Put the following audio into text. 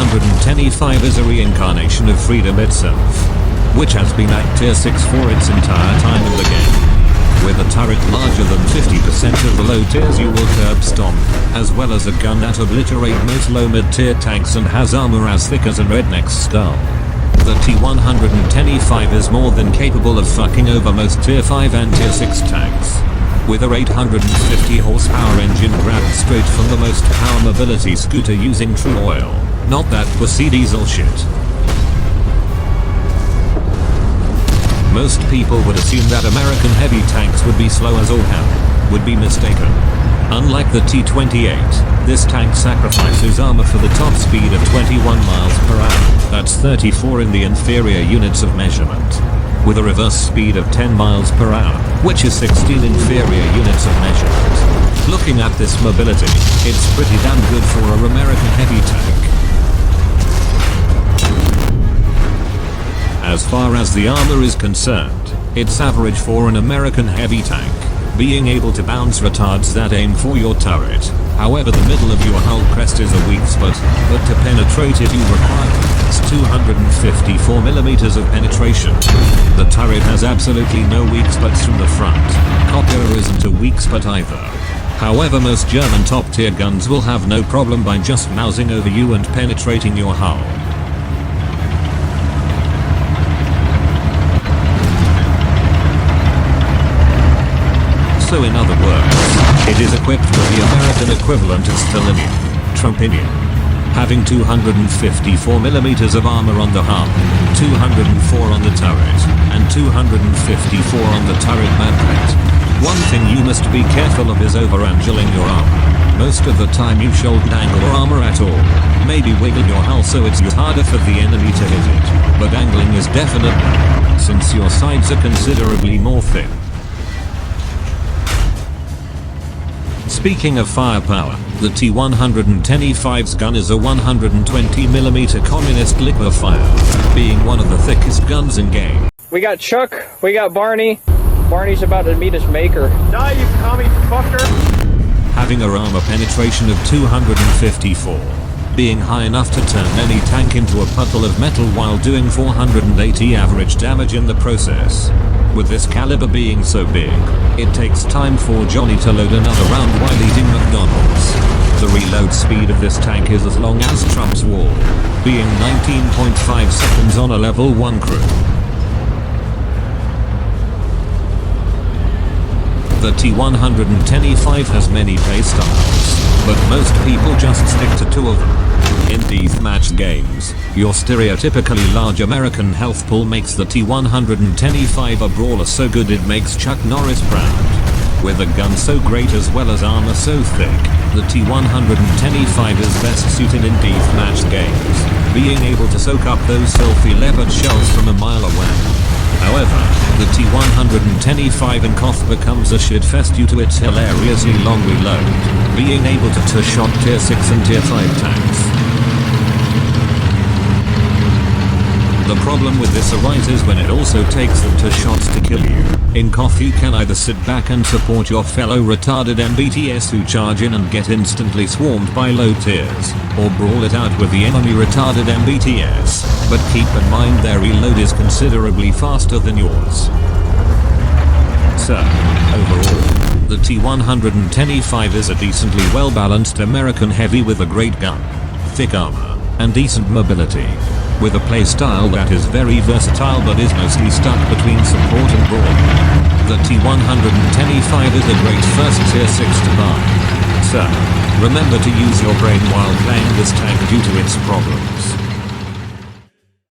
T110e5 is a reincarnation of freedom itself, which has been at tier 6 for its entire time in the game. With a turret larger than 50% of the low tiers you will curb stomp, as well as a gun that obliterate most low mid tier tanks and has armor as thick as a redneck's skull. The T110e5 is more than capable of fucking over most tier 5 and tier 6 tanks. With a 850 horsepower engine grabbed straight from the most power mobility scooter using true oil, not that pussy diesel shit. Most people would assume that American heavy tanks would be slow as all hell, would be mistaken. Unlike the T-28, this tank sacrifices armor for the top speed of 21 miles per hour, that's 34 in the inferior units of measurement. With a reverse speed of 10 miles per hour, which is 16 inferior units of measurement. Looking at this mobility, it's pretty damn good for an American heavy tank. As far as the armor is concerned, it's average for an American heavy tank, being able to bounce retards that aim for your turret. However, the middle of your hull crest is a weak spot, but to penetrate it you require 254mm of penetration. The turret has absolutely no weak spots from the front. Copper isn't a weak spot either. However, most German top tier guns will have no problem by just mousing over you and penetrating your hull. So in other words, it is equipped with the American equivalent of Stalinian, Trumpinian. Having 254mm of armor on the hull, 204 on the turret, and 254 on the turret manplate. One thing you must be careful of is over-angling your armor. Most of the time you shouldn't angle your armor at all. Maybe wiggle your hull so it's harder for the enemy to hit it. But angling is definitely, since your sides are considerably more thin. Speaking of firepower, the T110e5's gun is a 120mm communist liquefier, being one of the thickest guns in game. We got Chuck, we got Barney. Barney's about to meet his maker. Die, you commie fucker! Having a armor penetration of 254, being high enough to turn any tank into a puddle of metal while doing 480 average damage in the process. With this caliber being so big, it takes time for Johnny to load another round while eating McDonald's. The reload speed of this tank is as long as Trump's wall, being 19.5 seconds on a level 1 crew. The T110e5 has many playstyles, but most people just stick to 2 of them. In deathmatch games, your stereotypically large American health pool makes the T110e5 a brawler so good it makes Chuck Norris proud. With a gun so great as well as armor so thick, the T110e5 is best suited in deathmatch games, being able to soak up those filthy leopard shells from a mile away. However, the T110e5 in KOTH becomes a shitfest due to its hilariously long reload, being able to two-shot tier 6 and tier 5 tanks. The problem with this arises when it also takes them 2 shots to kill you. In KOTH you can either sit back and support your fellow retarded MBTS who charge in and get instantly swarmed by low tiers, or brawl it out with the enemy retarded MBTS, but keep in mind their reload is considerably faster than yours. So, overall, the T110e5 is a decently well-balanced American heavy with a great gun, thick armor, and decent mobility. With a playstyle that is very versatile but is mostly stuck between support and brawl. The T110e5 is a great first tier 6 to buy. So, remember to use your brain while playing this tank due to its problems.